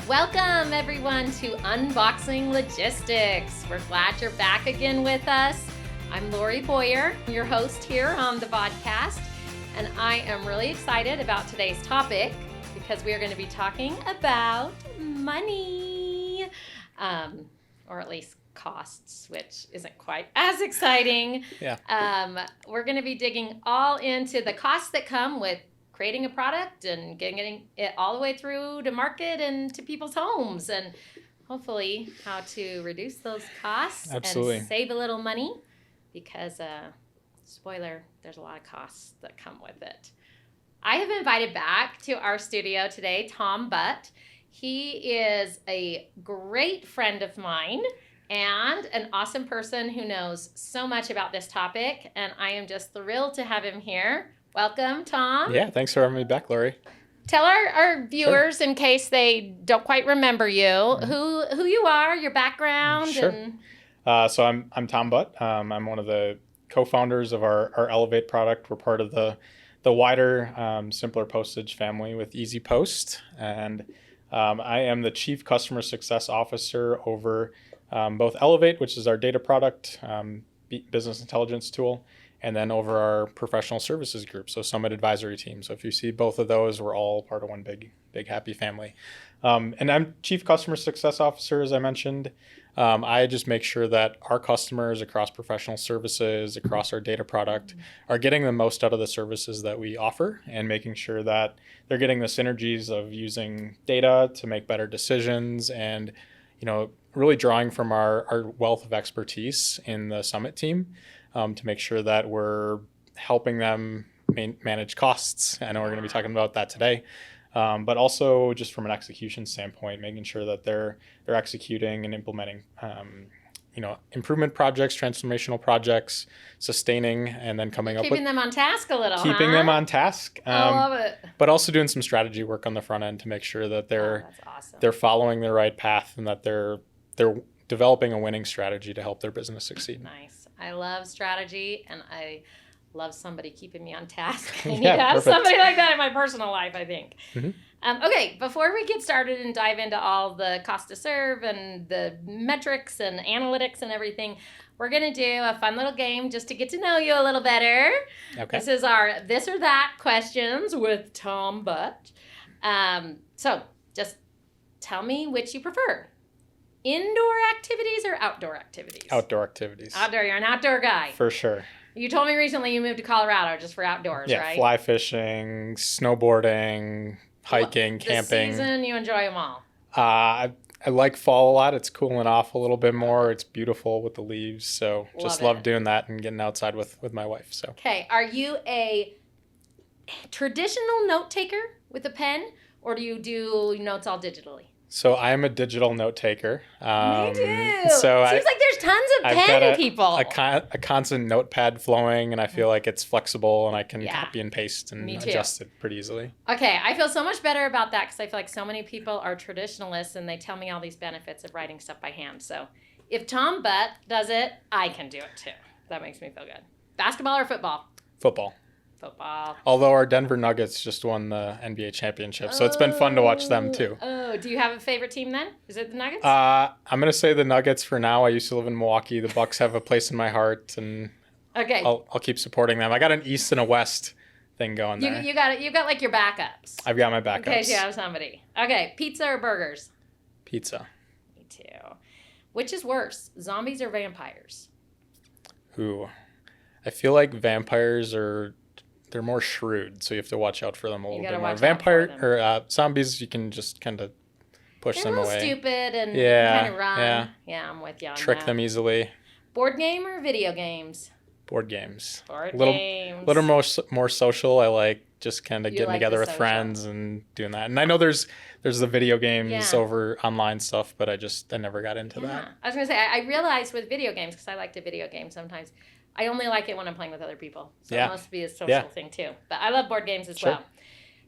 Welcome everyone to Unboxing Logistics. We're glad you're back again with us. I'm Lori Boyer, your host here on the podcast, and I am really excited about today's topic because we are going to be talking about money, or at least costs, which isn't quite as exciting. We're going to be digging all into the costs that come with creating a product and getting it all the way through to market and to people's homes, and hopefully how to reduce those costs. Absolutely. And save a little money because, spoiler, there's a lot of costs that come with it. I have invited back to our studio today Tom Butt. He is a great friend of mine and an awesome person who knows so much about this topic, and I am just thrilled to have him here. Welcome, Tom. Yeah, thanks for having me back, Lori. Tell our viewers, sure, in case they don't quite remember you, who you are, your background. Sure. And So I'm Tom Butt. I'm one of the co-founders of our Elevate product. We're part of the wider Simpler Postage family with Easy Post, and I am the Chief Customer Success Officer over both Elevate, which is our data product, business intelligence tool, and then over our professional services group, so Summit Advisory Team. So if you see both of those, we're all part of one big happy family. And I'm Chief Customer Success Officer, as I mentioned. I just make sure that our customers across professional services, across our data product, are getting the most out of the services that we offer, and making sure that they're getting the synergies of using data to make better decisions, and really drawing from our wealth of expertise in the Summit team to make sure that we're helping them manage costs. I know we're going to be talking about that today, but also just from an execution standpoint, making sure that they're executing and implementing improvement projects, transformational projects, sustaining, and then keeping them on task a little. Keeping them on task. I love it. But also doing some strategy work on the front end to make sure that they're following the right path, and that they're developing a winning strategy to help their business succeed. Nice. I love strategy, and I love somebody keeping me on task. I need Yeah, to have perfect. somebody like that in my personal life, I think. Mm-hmm. Okay, before we get started and dive into all the cost to serve and the metrics and analytics and everything, we're going to do a fun little game just to get to know you a little better. Okay. This is our This or That questions with Tom Butt. So just tell me which you prefer. Indoor activities or outdoor activities? Outdoor activities. Outdoor. You're an outdoor guy. For sure. You told me recently you moved to Colorado just for outdoors, right? Yeah, fly fishing, snowboarding, hiking, camping. This season, you enjoy them all. I like fall a lot. It's cooling off a little bit more. It's beautiful with the leaves. So just love doing that and getting outside with my wife. So. Okay. Are you a traditional note taker with a pen, or do you do notes all digitally? So I am a digital note taker. Me too. So seems like there's tons of pen people. A constant notepad flowing, and I feel like it's flexible, and I can copy and paste and adjust it pretty easily. Okay, I feel so much better about that because I feel like so many people are traditionalists, and they tell me all these benefits of writing stuff by hand. So if Tom Butt does it, I can do it too. That makes me feel good. Basketball or football? Football. Football. Although our Denver Nuggets just won the NBA championship, so it's been fun to watch them too. Oh, do you have a favorite team then? Is it the Nuggets? I'm gonna say the Nuggets for now. I used to live in Milwaukee. The Bucks have a place in my heart, and I'll keep supporting them. I got an East and a West thing going there. You got it. You've got like your backups. I've got my backups. In case you have somebody. Okay, pizza or burgers? Pizza. Me too. Which is worse, zombies or vampires? Ooh, I feel like vampires they're more shrewd, so you have to watch out for them a little bit more. Vampire or zombies, you can just kind of push them away. They're a little stupid and kind of run. Yeah, I'm with you on that. Trick them easily. Board game or video games? Board games. Games. A little more social. I like just kind of getting together with friends and doing that. And I know there's the video games over online stuff, but I never got into that. I was going to say, I realized with video games, because I like to video game sometimes, I only like it when I'm playing with other people. So it must be a social thing too. But I love board games as well.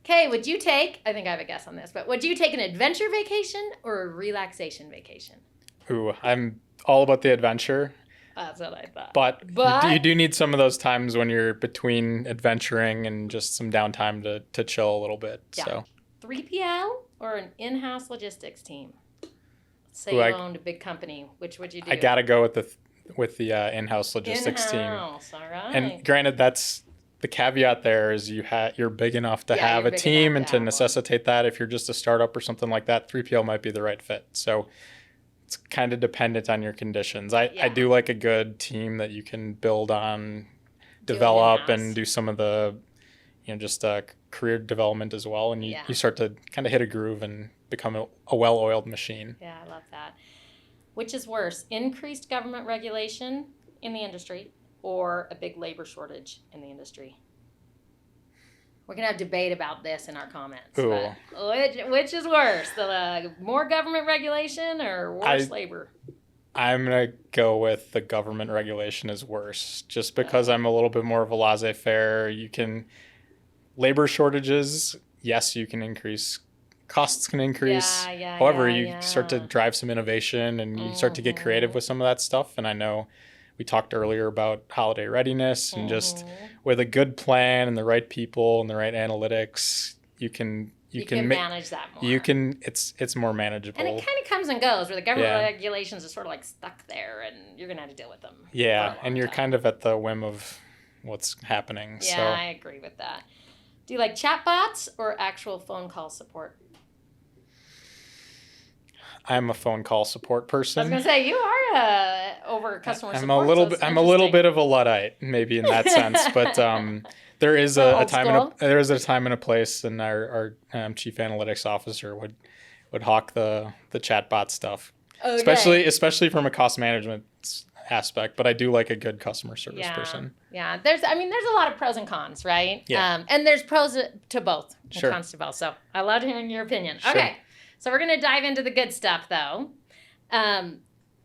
Okay, I think I have a guess on this, but would you take an adventure vacation or a relaxation vacation? Ooh, I'm all about the adventure. That's what I thought. But you do need some of those times when you're between adventuring and just some downtime to chill a little bit. Yeah. So 3PL or an in-house logistics team? Say Ooh, you owned a big company, which would you do? I gotta go with the in-house logistics team. In-house, all right. And granted, that's the caveat there is you're big enough to have a team and to necessitate that. If you're just a startup or something like that, 3PL might be the right fit. So it's kind of dependent on your conditions. I do like a good team that you can build on, develop, and do some of the, just career development as well. And you start to kind of hit a groove and become a well-oiled machine. Yeah, I love that. Which is worse, increased government regulation in the industry or a big labor shortage in the industry? We're going to have debate about this in our comments. Ooh. But which is worse, the more government regulation or worse labor? I'm going to go with the government regulation is worse, just because I'm a little bit more of a laissez-faire. Labor shortages, yes, you can increase. Costs can increase. However, you start to drive some innovation and you start to get creative with some of that stuff. And I know we talked earlier about holiday readiness and just with a good plan and the right people and the right analytics, you can manage that more. It's more manageable. And it kind of comes and goes where the government regulations are sort of like stuck there and you're going to have to deal with them. Yeah, and you're kind of at the whim of what's happening. Yeah, so. I agree with that. Do you like chatbots or actual phone call support? I'm a phone call support person. I was gonna say you are over customer support. I'm a little bit of a Luddite, maybe in that sense, but there is a time and a place, and our chief analytics officer would hawk the chatbot stuff, especially from a cost management aspect. But I do like a good customer service person. Yeah, there's a lot of pros and cons, right? Yeah. And there's pros to both, and cons to both. So I love hearing your opinion. Sure. Okay. So we're going to dive into the good stuff, though. I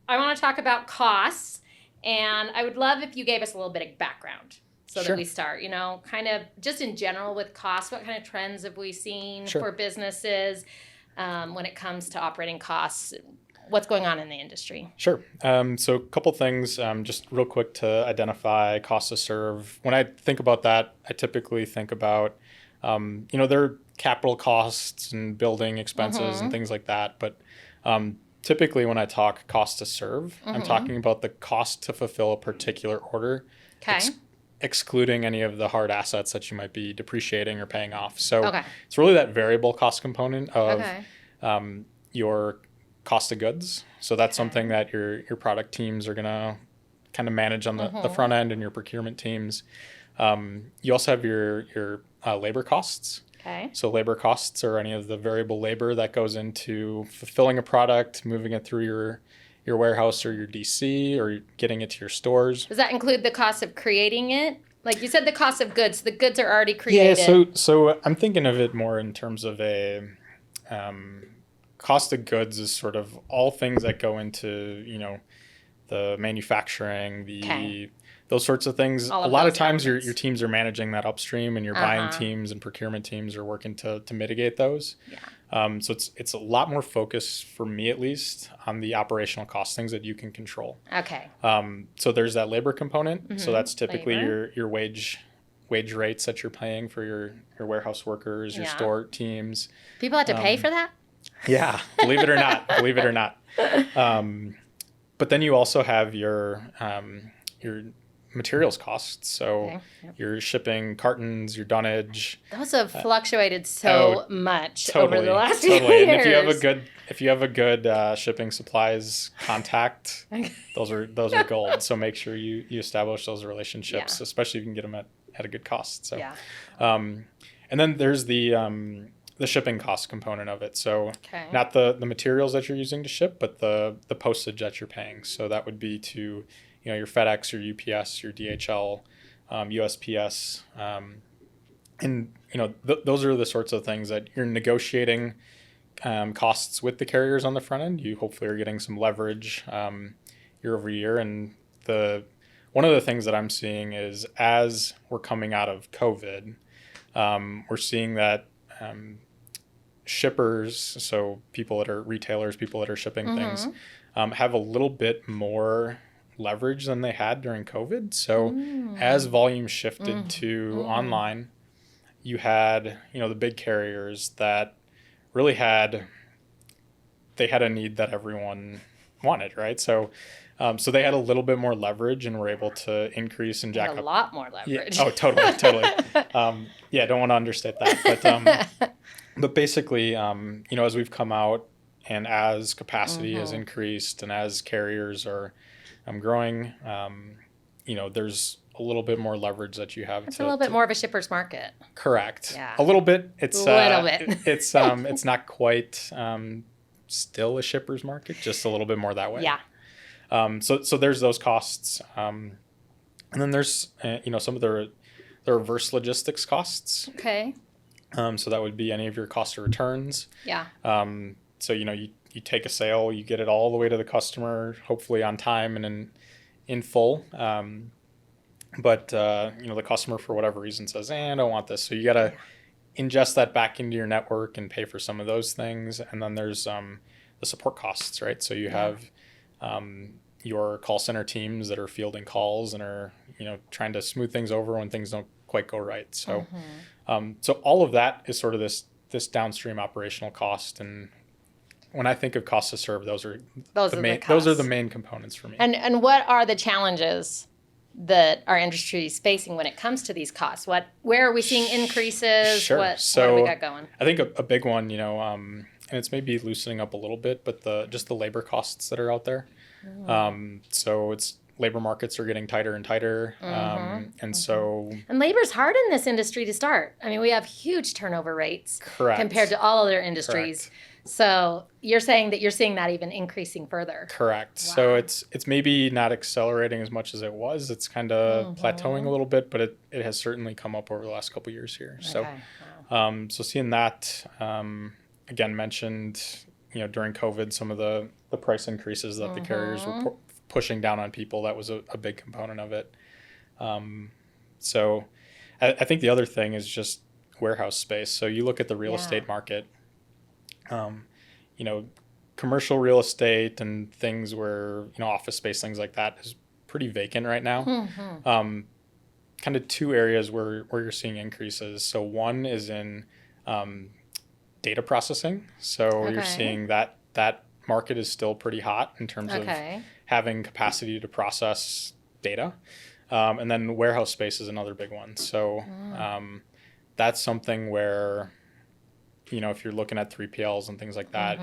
want to talk about costs, and I would love if you gave us a little bit of background so that we start, kind of just in general with costs. What kind of trends have we seen for businesses when it comes to operating costs? What's going on in the industry? Sure. So a couple things, just real quick to identify cost to serve. When I think about that, I typically think about, there are capital costs and building expenses and things like that. But typically when I talk cost to serve, I'm talking about the cost to fulfill a particular order, excluding any of the hard assets that you might be depreciating or paying off. So it's really that variable cost component of your cost of goods. So that's something that your product teams are going to kind of manage on the front end, and your procurement teams. You also have your labor costs. Okay. So labor costs are any of the variable labor that goes into fulfilling a product, moving it through your warehouse or your DC, or getting it to your stores. Does that include the cost of creating it? Like you said, the cost of goods. The goods are already created. Yeah, so I'm thinking of it more in terms of a cost of goods is sort of all things that go into, the manufacturing, those sorts of things. A lot of times your teams are managing that upstream, and your buying teams and procurement teams are working to mitigate those. Yeah. So it's a lot more focus, for me at least, on the operational cost, things that you can control. Okay. So there's that labor component. So that's typically your wage rates that you're paying for your warehouse workers, your store teams. People have to pay for that? Yeah, believe it or not. But then you also have your materials costs. So your shipping cartons, your dunnage. Those have fluctuated so much over the last few years. And if you have a good shipping supplies contact, those are gold. So make sure you establish those relationships, especially if you can get them at a good cost. So, and then there's the shipping cost component of it. So not the materials that you're using to ship, but the postage that you're paying. So that would be to your FedEx, your UPS, your DHL, USPS. And those are the sorts of things that you're negotiating costs with the carriers on the front end. You hopefully are getting some leverage year over year. And one of the things that I'm seeing is as we're coming out of COVID, we're seeing that shippers, so people that are retailers, people that are shipping things, have a little bit more leverage than they had during COVID. So as volume shifted to online, you had, the big carriers that really they had a need that everyone wanted, right? So they had a little bit more leverage and were able to increase and jack a up. lot more leverage. Yeah. Oh, totally. Yeah, don't want to understate that. But basically, as we've come out and as capacity has increased and as carriers are growing, there's a little bit more leverage that you have. It's a little bit more of a shipper's market. Correct. Yeah. A little bit. It's a little bit. It's not quite still a shipper's market, just a little bit more that way. Yeah. So there's those costs, and then there's some of the reverse logistics costs. Okay. So that would be any of your cost of returns. Yeah. So you take a sale, you get it all the way to the customer, hopefully on time and in full. But the customer for whatever reason says, I don't want this. So you got to ingest that back into your network and pay for some of those things. And then there's the support costs, right? So you have your call center teams that are fielding calls and are trying to smooth things over when things don't quite go right. So so all of that is sort of this downstream operational cost. And when I think of cost to serve, those are the main components for me. And what are the challenges that our industry is facing when it comes to these costs? Where are we seeing increases? Sure. What do we got going? I think a big one, and it's maybe loosening up a little bit, but just the labor costs that are out there. So it's labor markets are getting tighter and tighter. And labor's hard in this industry to start. I mean, we have huge turnover rates compared to all other industries. Correct. So you're saying that you're seeing that even increasing further. Correct. Wow. So it's maybe not accelerating as much as it was. It's kind of plateauing a little bit, but it has certainly come up over the last couple of years here. Okay. So, wow. So seeing that, again, mentioned, during COVID, some of the price increases that the carriers were pushing down on people, that was a big component of it. So I think the other thing is just warehouse space. So you look at the real estate market, commercial real estate and things where, office space, things like that is pretty vacant right now. Kind of two areas where you're seeing increases. So one is in data processing. So you're seeing that market is still pretty hot in terms of having capacity to process data. And then warehouse space is another big one. So that's something where, if you're looking at 3PLs and things like that,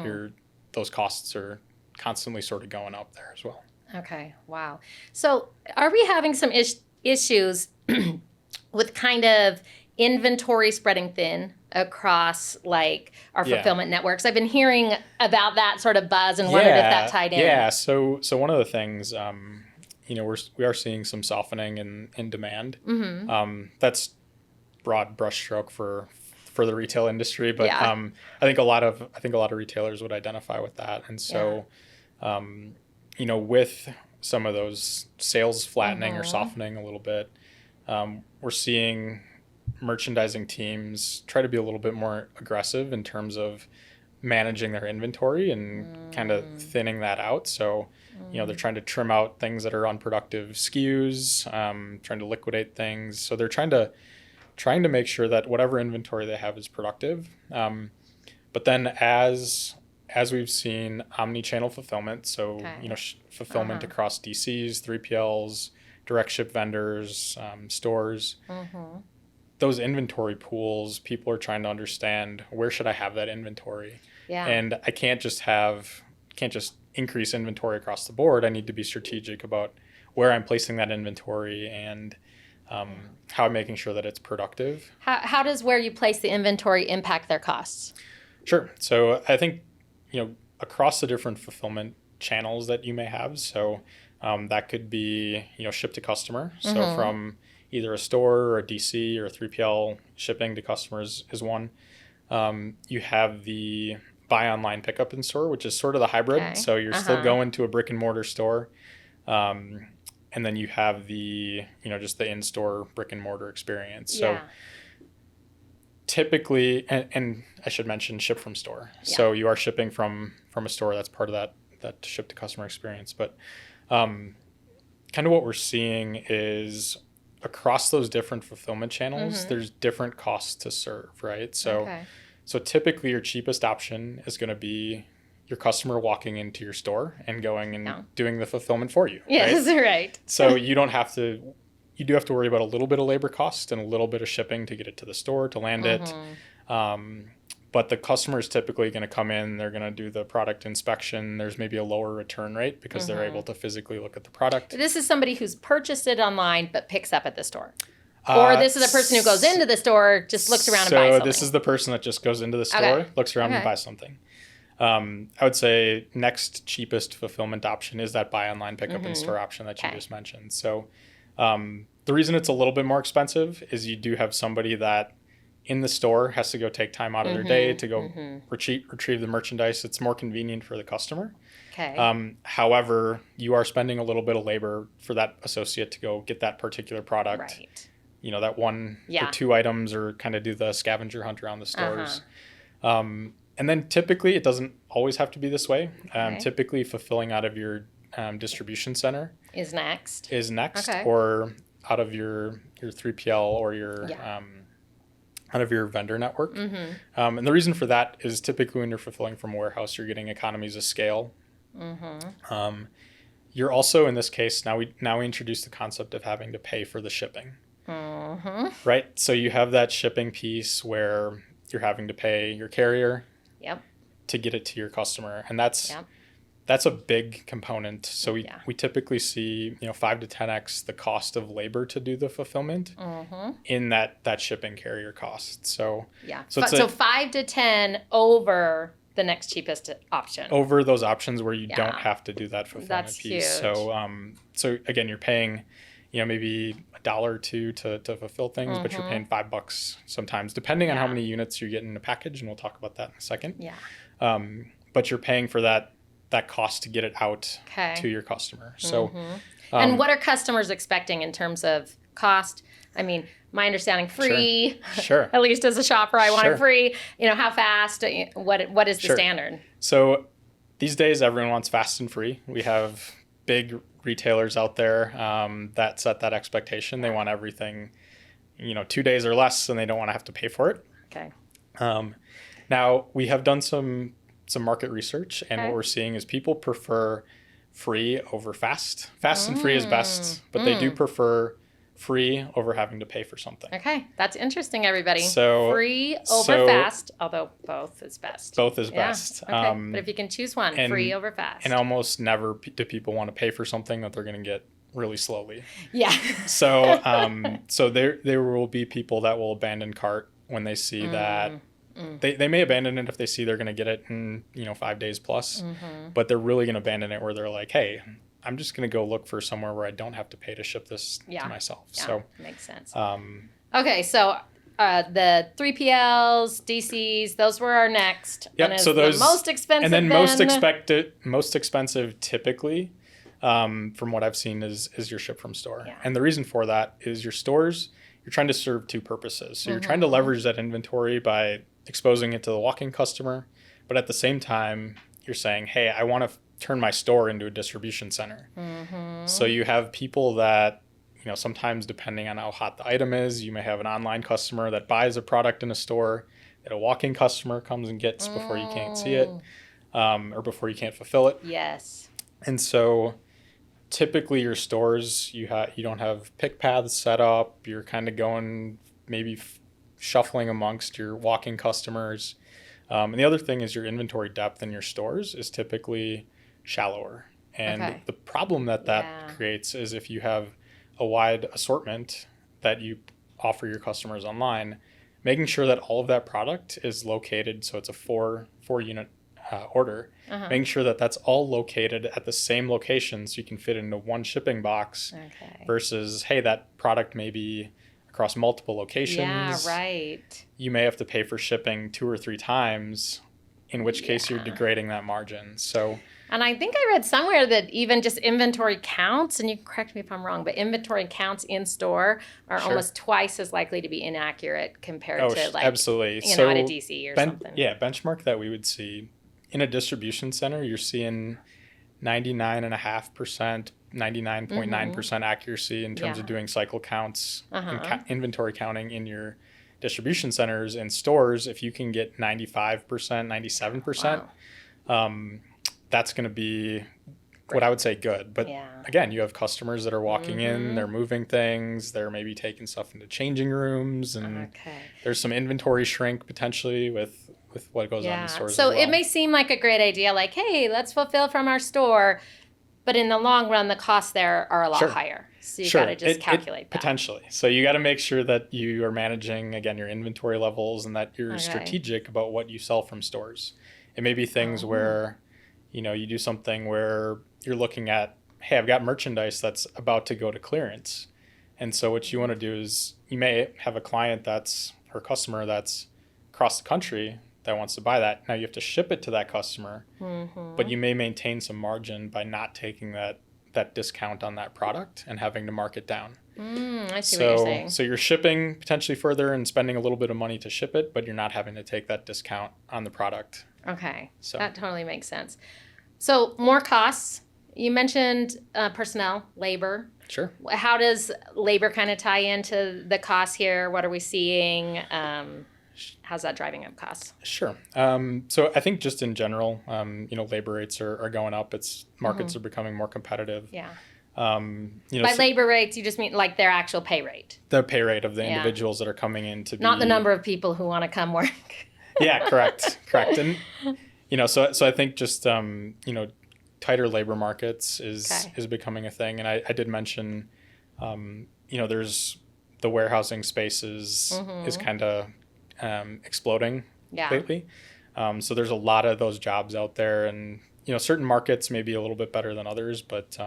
those costs are constantly sort of going up there as well. Okay. Wow. So are we having some issues with kind of inventory spreading thin across like our fulfillment networks? I've been hearing about that sort of buzz and wondered if that tied in. Yeah. So one of the things, we are seeing some softening in demand. That's broad brushstroke for the retail industry, but I think a lot of retailers would identify with that. And so, with some of those sales flattening or softening a little bit, we're seeing merchandising teams try to be a little bit more aggressive in terms of managing their inventory and kind of thinning that out. So, they're trying to trim out things that are unproductive SKUs, trying to liquidate things. So they're trying to make sure that whatever inventory they have is productive. But then as we've seen omni-channel fulfillment, so fulfillment across DCs, 3PLs, direct ship vendors, stores, those inventory pools, people are trying to understand, where should I have that inventory? Yeah. And I can't just increase inventory across the board. I need to be strategic about where I'm placing that inventory and how I'm making sure that it's productive. How does where you place the inventory impact their costs? Sure. So I think, across the different fulfillment channels that you may have. So that could be, ship to customer. So from either a store or a DC or a 3PL, shipping to customers is one. You have the buy online, pick up in store, which is sort of the hybrid. Okay. So you're still going to a brick and mortar store. And then you have the, just the in-store brick and mortar experience. So typically, and I should mention ship from store. Yeah. So you are shipping from a store. That's part of that ship to customer experience. But kind of what we're seeing is across those different fulfillment channels, there's different costs to serve, right? So So typically your cheapest option is going to be your customer walking into your store and going and doing the fulfillment for you. Yes, right. So you do have to worry about a little bit of labor cost and a little bit of shipping to get it to the store, to land it. But the customer is typically going to come in, they're going to do the product inspection. There's maybe a lower return rate because they're able to physically look at the product. This is somebody who's purchased it online but picks up at the store. Or this is a person who goes into the store, just looks around and buys something. So this is the person that just goes into the store, looks around and buys something. I would say next cheapest fulfillment option is that buy online, pick up in store option that you just mentioned. So the reason it's a little bit more expensive is you do have somebody that in the store has to go take time out of their day to go retrieve the merchandise. It's more convenient for the customer. Okay. However, you are spending a little bit of labor for that associate to go get that particular product. Right. You know, that one or two items, or kind of do the scavenger hunt around the stores. And then typically, it doesn't always have to be this way. Typically, fulfilling out of your distribution center is next. Or out of your 3PL or your out of your vendor network. And the reason for that is typically when you're fulfilling from a warehouse, you're getting economies of scale. You're also, in this case, now we introduce the concept of having to pay for the shipping. Right? So you have that shipping piece where you're having to pay your carrier to get it to your customer. And that's a big component. So we typically see 5 to 10x the cost of labor to do the fulfillment in that shipping carrier cost. So so 5 to 10 over the next cheapest option. Over those options where you don't have to do that fulfillment piece. Huge. So again, you're paying maybe $1 or $2 to fulfill things, but you're paying $5 sometimes, depending on how many units you get in a package, and we'll talk about that in a second. But you're paying for that cost to get it out to your customer. So, and what are customers expecting in terms of cost? I mean, my understanding, free. Sure. At least as a shopper, I want it free. How fast? What is the standard? So these days, everyone wants fast and free. We have big retailers out there that set that expectation. They want everything, 2 days or less, and they don't want to have to pay for it. Okay. Now we have done some market research, and what we're seeing is people prefer free over fast. Fast and free is best, but they do prefer free over having to pay for something. Okay, that's interesting, everybody. So free over fast, although both is best. Both is best. Okay. But if you can choose one, free over fast. And almost never do people want to pay for something that they're going to get really slowly. Yeah. So so there will be people that will abandon cart when they see that. They may abandon it if they see they're going to get it in 5 days plus, but they're really going to abandon it where they're like, hey, I'm just going to go look for somewhere where I don't have to pay to ship this to myself. Yeah, so makes sense. Okay, so the 3PLs, DCs, those were our next. Yep. And so those the most expensive. And then most expensive typically, from what I've seen, is your ship from store. Yeah. And the reason for that is your stores. You're trying to serve two purposes. So you're trying to leverage that inventory by exposing it to the walk-in customer, but at the same time, you're saying, hey, I want to turn my store into a distribution center. So you have people that, sometimes depending on how hot the item is, you may have an online customer that buys a product in a store that a walk-in customer comes and gets before you can't see it, or before you can't fulfill it. Yes. And so typically your stores, you don't have pick paths set up. You're kind of going maybe shuffling amongst your walk-in customers. And the other thing is your inventory depth in your stores is typically shallower. And the problem that creates is if you have a wide assortment that you offer your customers online, making sure that all of that product is located, so it's a four unit order, making sure that that's all located at the same location so you can fit into one shipping box versus, hey, that product may be across multiple locations. Yeah, right. You may have to pay for shipping 2 or 3 times, in which case you're degrading that margin. So, and I think I read somewhere that even just inventory counts, and you can correct me if I'm wrong, but inventory counts in store are almost twice as likely to be inaccurate compared to absolutely. At a DC or something. Yeah, benchmark that we would see in a distribution center, you're seeing 99.5%, 99.9% accuracy in terms of doing cycle counts and inventory counting in your distribution centers and stores, if you can get 95%, 97%, that's going to be what I would say good. But again, you have customers that are walking in, they're moving things, they're maybe taking stuff into changing rooms, and there's some inventory shrink potentially with what goes on in stores so as well. It may seem like a great idea, like, hey, let's fulfill from our store, but in the long run, the costs there are a lot higher. So you got to just calculate that. Potentially. So you got to make sure that you are managing, again, your inventory levels and that you're strategic about what you sell from stores. It may be things where, you do something where you're looking at, hey, I've got merchandise that's about to go to clearance. And so what you want to do is you may have a client or customer that's across the country that wants to buy that. Now you have to ship it to that customer, but you may maintain some margin by not taking that discount on that product and having to mark it down. I see what you're saying. So you're shipping potentially further and spending a little bit of money to ship it, but you're not having to take that discount on the product. Okay, so that totally makes sense. So more costs. You mentioned personnel, labor. Sure. How does labor kind of tie into the costs here? What are we seeing? How's that driving up costs? Sure. So I think just in general, labor rates are going up. Markets are becoming more competitive. Yeah. By labor rates, you just mean like their actual pay rate? The pay rate of the individuals that are coming in to be... Not the number of people who want to come work. Yeah, correct. And, so I think just, tighter labor markets is becoming a thing. And I did mention, there's the warehousing spaces is kind of exploding lately. So there's a lot of those jobs out there, and certain markets may be a little bit better than others, but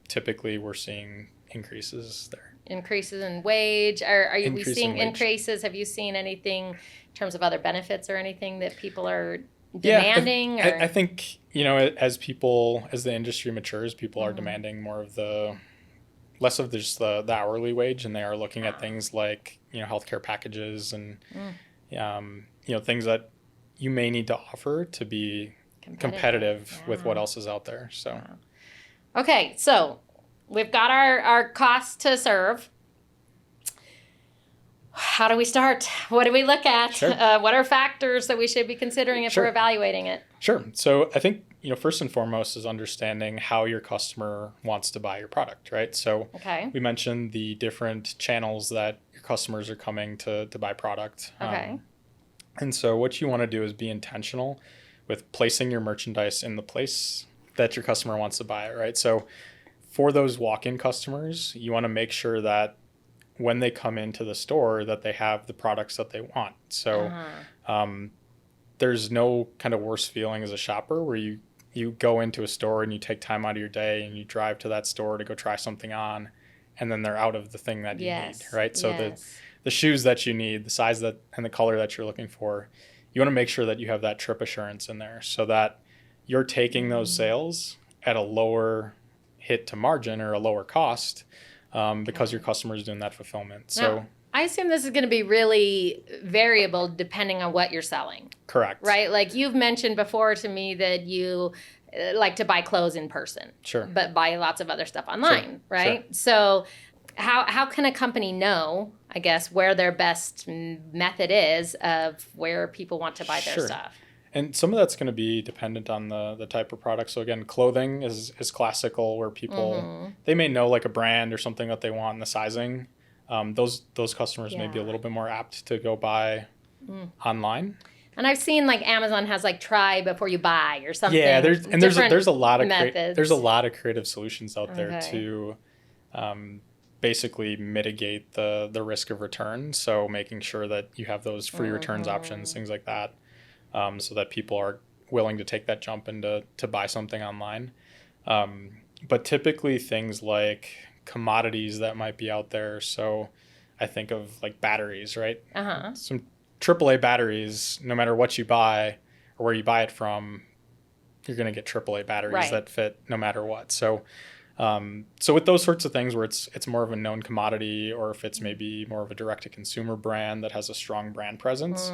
typically we're seeing increases there. Increases in wage? Are we seeing increases? Have you seen anything in terms of other benefits or anything that people are demanding? Yeah, I think as the industry matures, people are demanding more of less of just the hourly wage, and they are looking at things like healthcare packages and things that you may need to offer to be competitive with what else is out there. So, okay, so we've got our cost to serve. How do we start? What do we look at? Sure. What are factors that we should be considering if we're evaluating it? Sure. So I think first and foremost is understanding how your customer wants to buy your product, right? So we mentioned the different channels that your customers are coming to buy product. And so what you want to do is be intentional with placing your merchandise in the place that your customer wants to buy it, right? So for those walk-in customers, you want to make sure that when they come into the store that they have the products that they want. So there's no kind of worse feeling as a shopper where you go into a store and you take time out of your day and you drive to that store to go try something on, and then they're out of the thing that you need, right? So the shoes that you need, the size and the color that you're looking for, you want to make sure that you have that trip assurance in there so that you're taking those sales at a lower hit to margin or a lower cost because your customer is doing that fulfillment. So now, I assume this is going to be really variable depending on what you're selling. Correct. Right? Like you've mentioned before to me that you like to buy clothes in person. Sure. But buy lots of other stuff online, right? Sure. So how can a company know, I guess, where their best method is of where people want to buy their stuff? And some of that's going to be dependent on the type of product. So again, clothing is classical where people, they may know like a brand or something that they want in the sizing. Those customers may be a little bit more apt to go buy online. And I've seen like Amazon has like try before you buy or something. Yeah, there's a lot of there's a lot of creative solutions out there to basically mitigate the risk of return. So making sure that you have those free returns options, things like that, so that people are willing to take that jump and to buy something online. But typically things like commodities that might be out there. So I think of like batteries, right? Some AAA batteries, no matter what you buy or where you buy it from, you're going to get AAA batteries that fit no matter what. So with those sorts of things where it's more of a known commodity, or if it's maybe more of a direct-to-consumer brand that has a strong brand presence,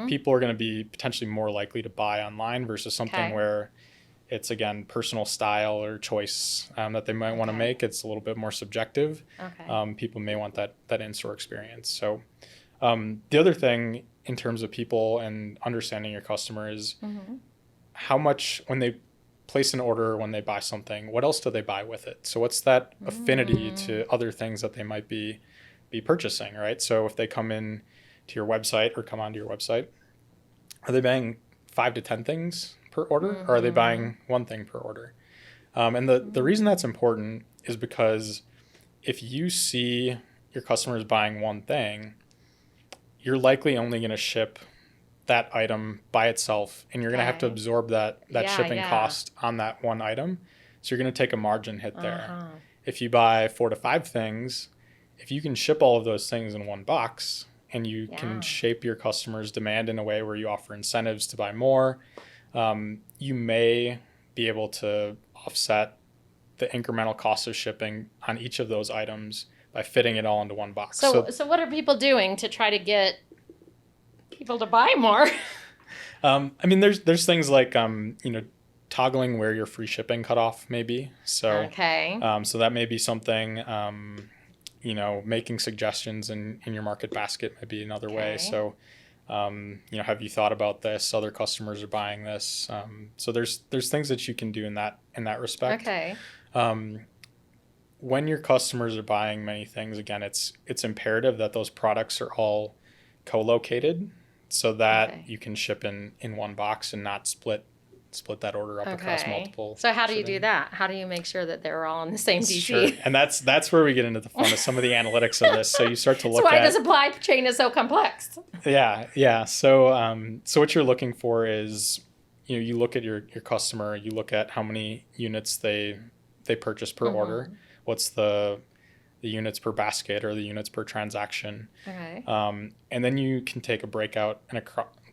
people are going to be potentially more likely to buy online versus something where it's, again, personal style or choice that they might want to make. It's a little bit more subjective. People may want that in-store experience. So The other thing in terms of people and understanding your customer is how much, when they place an order, when they buy something, what else do they buy with it? So what's that affinity to other things that they might be purchasing, right? So if they come in to your website or come onto your website, are they buying 5 to 10 things per order, or are they buying one thing per order? And the reason that's important is because if you see your customers buying one thing, you're likely only going to ship that item by itself, and you're going to have to absorb that shipping cost on that one item. So you're going to take a margin hit there. If you buy 4 to 5 things, if you can ship all of those things in one box, and you can shape your customers' demand in a way where you offer incentives to buy more, you may be able to offset the incremental cost of shipping on each of those items by fitting it all into one box. So what are people doing to try to get people to buy more? I mean, there's things like toggling where your free shipping cutoff may be. So so that may be something. Making suggestions in your market basket might be another way. So have you thought about this? Other customers are buying this. So there's things that you can do in that respect. When your customers are buying many things, again, it's imperative that those products are all co-located so that you can ship in one box and not split that order up across multiple. So how do you do that? How do you make sure that they're all in the same DC? Sure. And that's where we get into the fun of some of the analytics of this. So you start to look at... That's why the supply chain is so complex. Yeah. So what you're looking for is, you look at your customer, you look at how many units they purchase per order. What's the units per basket or the units per transaction. And then you can take a breakout and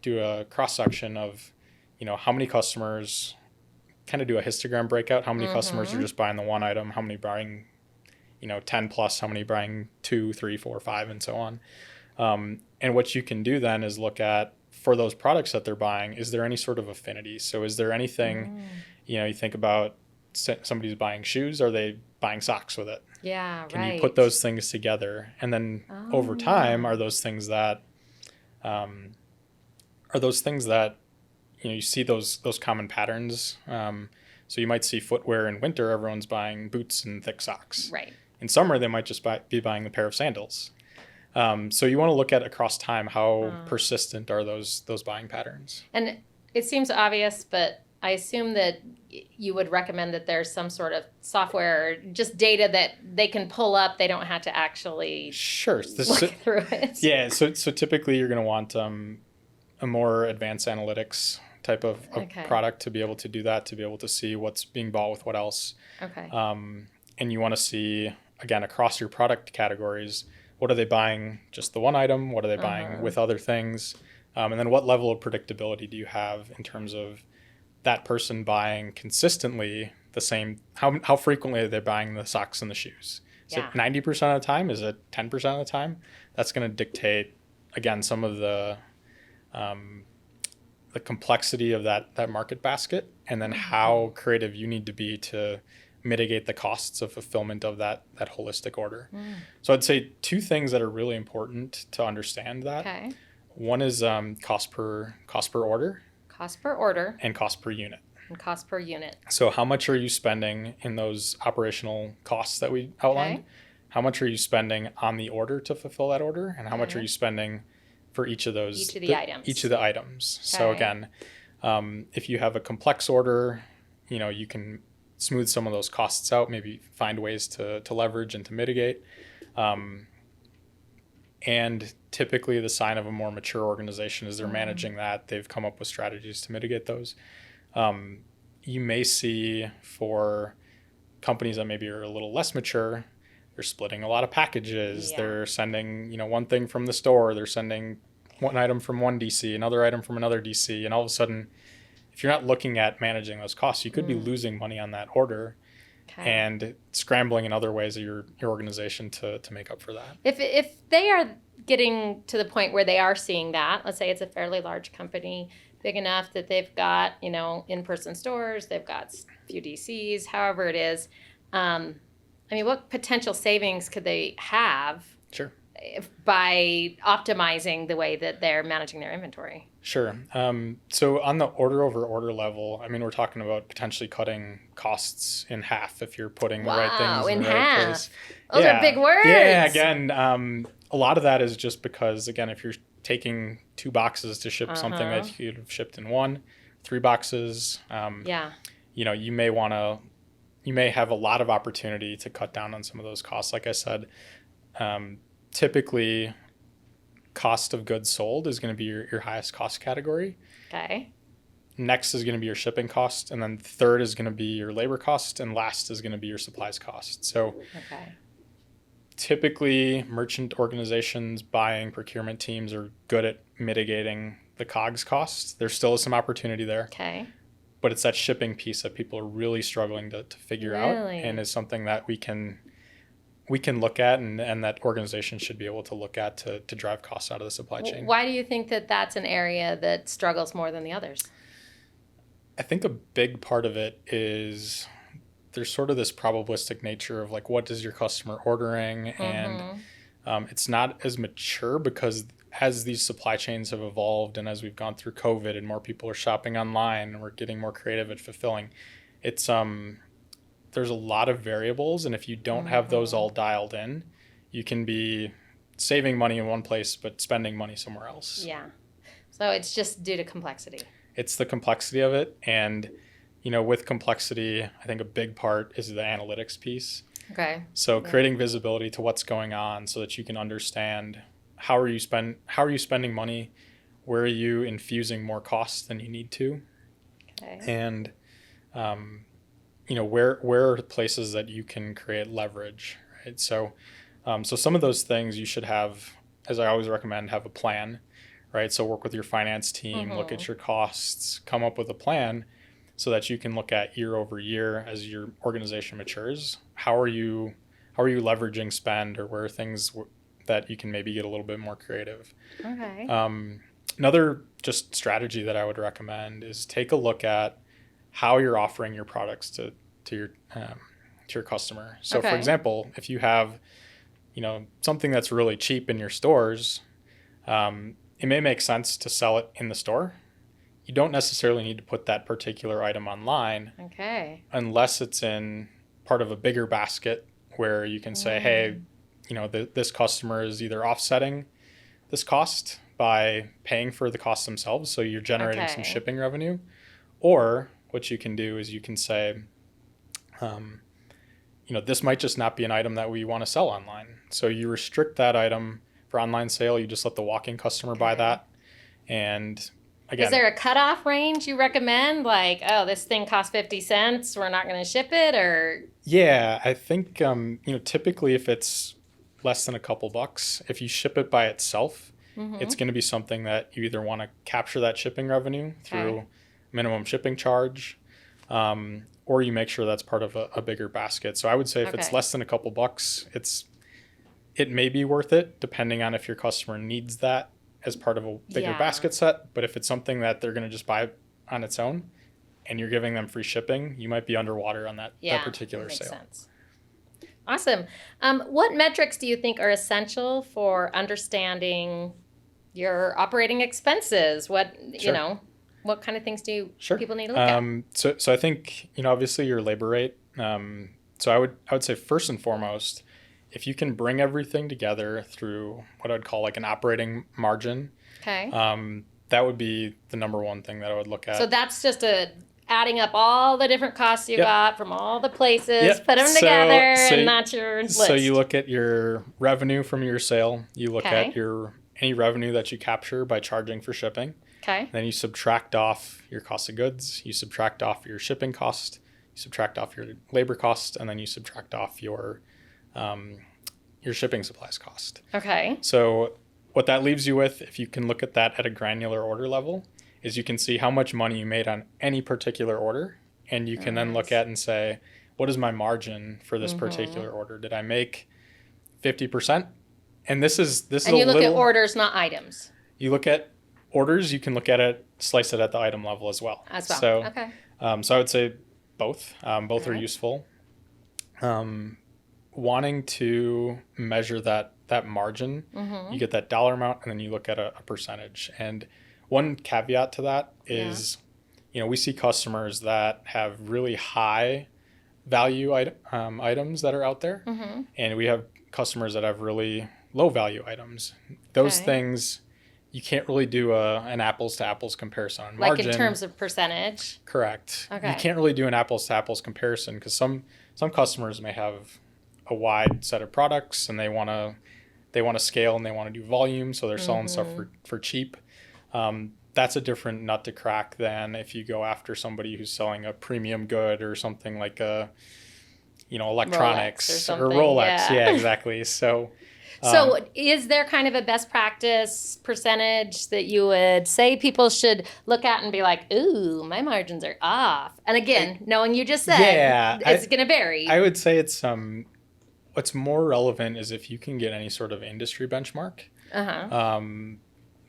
do a cross-section of, how many customers, kind of do a histogram breakout, how many customers are just buying the one item, how many buying, 10 plus, how many buying 2, 3, 4, 5, and so on. And what you can do then is look at, for those products that they're buying, is there any sort of affinity? So is there anything, you think about somebody's buying shoes, are they buying socks with it? Can you put those things together? And then over time, are those things that, you see those common patterns. So you might see footwear in winter, everyone's buying boots and thick socks. In summer, they might just be buying a pair of sandals. So you want to look at across time, how persistent are those buying patterns. And it seems obvious, but I assume that you would recommend that there's some sort of software, just data that they can pull up. They don't have to actually look through it. Yeah, so typically you're going to want a more advanced analytics type of product to be able to do that, to be able to see what's being bought with what else. And you want to see, again, across your product categories, what are they buying just the one item? What are they buying with other things? And then what level of predictability do you have in terms of that person buying consistently the same, how frequently are they buying the socks and the shoes? Is it 90% of the time? Is it 10% of the time? That's going to dictate, again, some of the complexity of that market basket, and then how creative you need to be to mitigate the costs of fulfillment of that holistic order. So I'd say 2 things that are really important to understand that. One is cost per order. Cost per order. And cost per unit. So how much are you spending in those operational costs that we outlined? How much are you spending on the order to fulfill that order? And how much are you spending for each of those? Each of the items. So again, if you have a complex order, you can smooth some of those costs out, maybe find ways to leverage and to mitigate. And typically the sign of a more mature organization is they're managing that. They've come up with strategies to mitigate those. You may see for companies that maybe are a little less mature, they're splitting a lot of packages. They're sending, one thing from the store. They're sending one item from one DC, another item from another DC. And all of a sudden, if you're not looking at managing those costs, you could be losing money on that order. And scrambling in other ways of your organization to make up for that. If they are getting to the point where they are seeing that, let's say it's a fairly large company, big enough that they've got, in-person stores, they've got a few DCs, however it is. What potential savings could they have by optimizing the way that they're managing their inventory? Sure. So on the order over order level, I mean, we're talking about potentially cutting costs in half if you're putting the right things in the right place. Those are big words. Yeah, again, a lot of that is just because, again, if you're taking 2 boxes to ship something that you'd have shipped in 1, 3 boxes, you may have a lot of opportunity to cut down on some of those costs. Like I said, typically cost of goods sold is going to be your highest cost category. Okay. Next is going to be your shipping cost, and then third is going to be your labor cost, and last is going to be your supplies cost. So typically merchant organizations, buying procurement teams are good at mitigating the COGS costs. There still is some opportunity there. Okay. But it's that shipping piece that people are really struggling to figure out, and is something that we can look at, and that organizations should be able to look at to drive costs out of the supply chain. Why do you think that that's an area that struggles more than the others? I think a big part of it is there's sort of this probabilistic nature of like, what is your customer ordering? And it's not as mature because as these supply chains have evolved and as we've gone through COVID and more people are shopping online and we're getting more creative at fulfilling, it's there's a lot of variables, and if you don't have those all dialed in, you can be saving money in one place but spending money somewhere else. Yeah. So it's just due to complexity. It's the complexity of it, and with complexity, I think a big part is the analytics piece. Okay. So creating visibility to what's going on so that you can understand how are you spending money, where are you infusing more costs than you need to, and where are places that you can create leverage, right? So some of those things you should have, as I always recommend, have a plan, right? So work with your finance team, look at your costs, come up with a plan so that you can look at year over year as your organization matures. How are you leveraging spend, or where are things that you can maybe get a little bit more creative? Okay. Another just strategy that I would recommend is take a look at how you're offering your products to your customer. So for example, if you have something that's really cheap in your stores, it may make sense to sell it in the store. You don't necessarily need to put that particular item online unless it's in part of a bigger basket where you can say, hey, this customer is either offsetting this cost by paying for the cost themselves, so you're generating some shipping revenue, or what you can do is you can say, this might just not be an item that we want to sell online. So you restrict that item for online sale. You just let the walk-in customer buy that. And again, is there a cutoff range you recommend? Like, this thing costs 50 cents. We're not going to ship it, or? Yeah, I think, typically if it's less than a couple bucks, if you ship it by itself, it's going to be something that you either want to capture that shipping revenue through minimum shipping charge, or you make sure that's part of a bigger basket. So I would say if it's less than a couple bucks, it may be worth it, depending on if your customer needs that as part of a bigger basket set. But if it's something that they're going to just buy on its own and you're giving them free shipping, you might be underwater on that particular sale. Sense. Awesome. What metrics do you think are essential for understanding your operating expenses? What kind of things do people need to look at? So I think, obviously your labor rate. So I would say first and foremost, if you can bring everything together through what I'd call like an operating margin, that would be the number one thing that I would look at. So that's just adding up all the different costs you got from all the places, put them together, and that's your list. So you look at your revenue from your sale. You look at any revenue that you capture by charging for shipping. Then you subtract off your cost of goods. You subtract off your shipping cost. You subtract off your labor cost, and then you subtract off your shipping supplies cost. So what that leaves you with, if you can look at that at a granular order level, is you can see how much money you made on any particular order, and you can then look at and say, what is my margin for this particular order? Did I make 50%? And this is and you look at orders, not items. You look at orders. You can look at it, slice it at the item level as well. So I would say both. Both are useful. Wanting to measure that that margin. You get that dollar amount, and then you look at a percentage. And one caveat to that is, we see customers that have really high value items that are out there, and we have customers that have really low value items. Those things, you can't really do an apples to apples comparison on margin. Like in terms of percentage? Correct. Okay. You can't really do an apples to apples comparison because some customers may have a wide set of products and they want to scale and they want to do volume, so they're selling stuff for cheap. That's a different nut to crack than if you go after somebody who's selling a premium good or something like electronics or Rolex. Yeah, exactly. So is there kind of a best practice percentage that you would say people should look at and be like, ooh, my margins are off? And again, knowing you just said, it's going to vary. I would say it's what's more relevant is if you can get any sort of industry benchmark.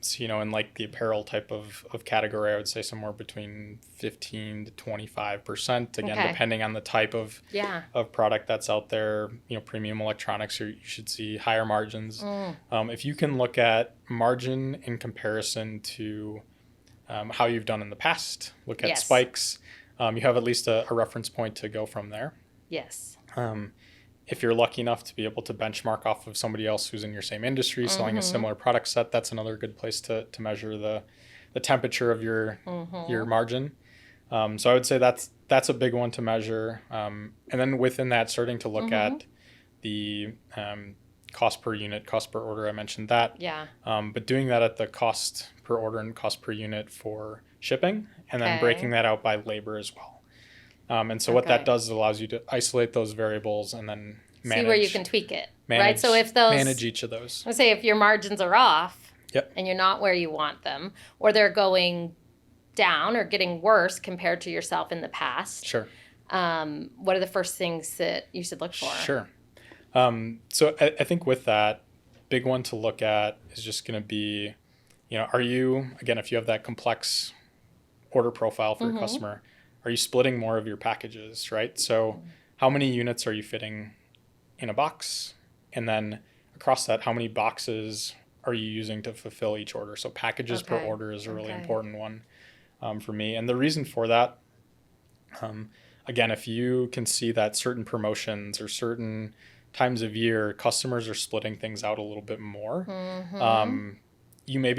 So, in like the apparel type of category, I would say somewhere between 15 to 25%, again, depending on the type of product that's out there. Premium electronics, you should see higher margins. If you can look at margin in comparison to how you've done in the past, look at spikes, you have at least a reference point to go from there. Yes. If you're lucky enough to be able to benchmark off of somebody else who's in your same industry selling a similar product set, that's another good place to measure the temperature of your margin. So I would say that's a big one to measure. And then within that, starting to look at the cost per unit, cost per order. I mentioned that. Yeah. But doing that at the cost per order and cost per unit for shipping, and then breaking that out by labor as well. And so what that does is allows you to isolate those variables and then see where you can tweak it, right? So if manage each of those. Let's say if your margins are off and you're not where you want them, or they're going down or getting worse compared to yourself in the past. Sure. What are the first things that you should look for? Sure. So I think with that, big one to look at is just going to be, are you, again, if you have that complex order profile for your customer, are you splitting more of your packages, right? So how many units are you fitting in a box? And then across that, how many boxes are you using to fulfill each order? So packages per order is a really important one for me. And the reason for that, again, if you can see that certain promotions or certain times of year, customers are splitting things out a little bit more. You may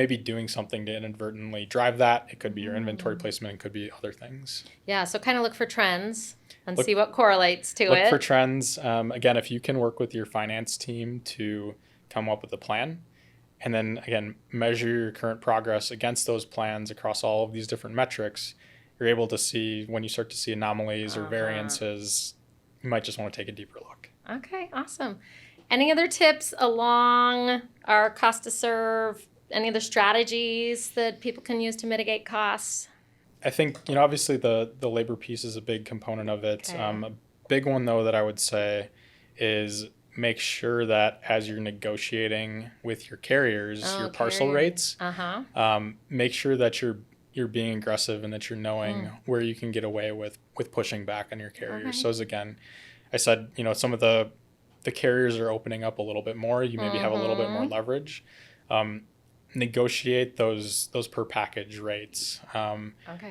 be doing something to inadvertently drive that. It could be your inventory placement. It could be other things. Yeah, so kind of look for trends and see what correlates to it. Look for trends. Again, if you can work with your finance team to come up with a plan, and then, again, measure your current progress against those plans across all of these different metrics, you're able to see when you start to see anomalies or variances, you might just want to take a deeper look. Okay, awesome. Any other tips along our cost to serve? Any other strategies that people can use to mitigate costs? I think, obviously the labor piece is a big component of it. A big one, though, that I would say is make sure that as you're negotiating with your carriers, your parcel rates, make sure that you're being aggressive and that you're knowing where you can get away with pushing back on your carriers. So as, again, I said, some of the carriers are opening up a little bit more. You maybe have a little bit more leverage. Negotiate those per package rates.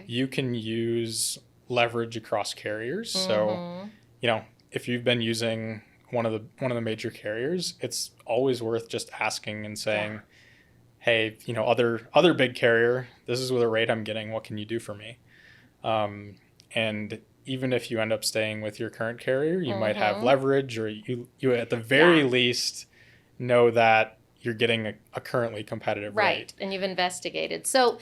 You can use leverage across carriers. So, if you've been using one of the major carriers, it's always worth just asking and saying, hey, other big carrier, this is the rate I'm getting. What can you do for me? And even if you end up staying with your current carrier, you might have leverage, or you at the very least know that you're getting a currently competitive rate. Right, and you've investigated. So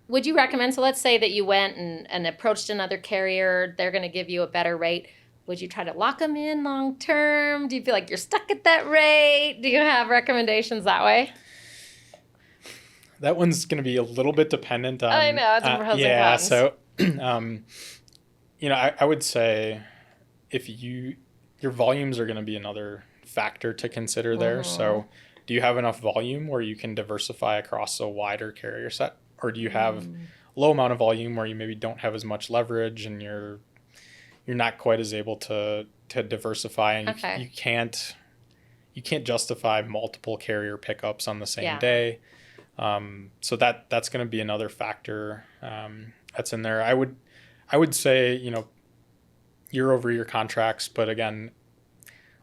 would you recommend, so let's say that you went and approached another carrier, they're going to give you a better rate. Would you try to lock them in long term? Do you feel like you're stuck at that rate? Do you have recommendations that way? That one's going to be a little bit dependent on... I know, it's pros and So, cons. I would say if your volumes are going to be another factor to consider there. So do you have enough volume where you can diversify across a wider carrier set? Or do you have a low amount of volume where you maybe don't have as much leverage and you're not quite as able to diversify, and you you can't justify multiple carrier pickups on the same Yeah. day. So that's going to be another factor that's in there. I would say, year over year contracts, but again,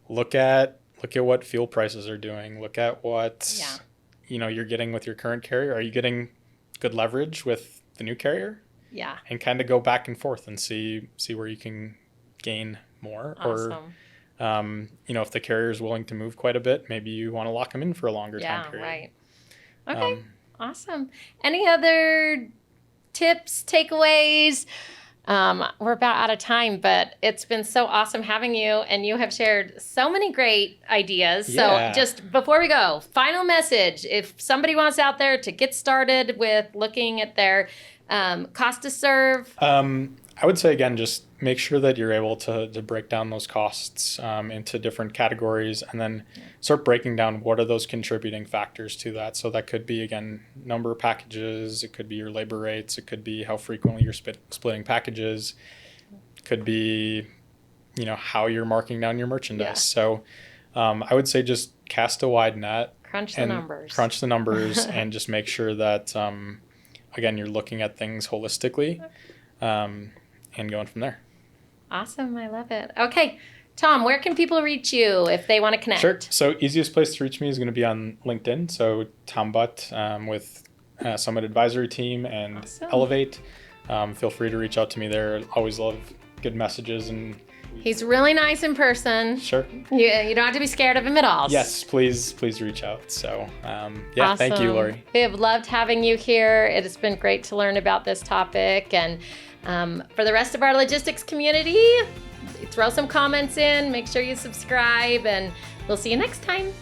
look at what fuel prices are doing. Look at what you're getting with your current carrier. Are you getting good leverage with the new carrier? Yeah. And kind of go back and forth and see where you can gain more. Awesome. Or if the carrier is willing to move quite a bit, maybe you want to lock them in for a longer time period. Right. Okay. Awesome. Any other tips, takeaways? We're about out of time, but it's been so awesome having you, and you have shared so many great ideas. Yeah. So just before we go, final message. If somebody wants out there to get started with looking at their cost to serve. I would say, again, just make sure that you're able to break down those costs into different categories, and then start breaking down what are those contributing factors to that. So that could be, again, number of packages. It could be your labor rates. It could be how frequently you're splitting packages. It could be, how you're marking down your merchandise. Yeah. So I would say just cast a wide net. Crunch the numbers and just make sure that, again, you're looking at things holistically. And going from there. Awesome. I love it. Okay. Tom, where can people reach you if they want to connect? Sure. So easiest place to reach me is going to be on LinkedIn. So Tom Butt with Summit Advisory Team and Awesome. Elevate. Feel free to reach out to me there. Always love good messages. And he's really nice in person. Sure. You don't have to be scared of him at all. Yes, please reach out. So Awesome. Thank you, Lori. We have loved having you here. It has been great to learn about this topic. And for the rest of our logistics community, throw some comments in, make sure you subscribe, and we'll see you next time.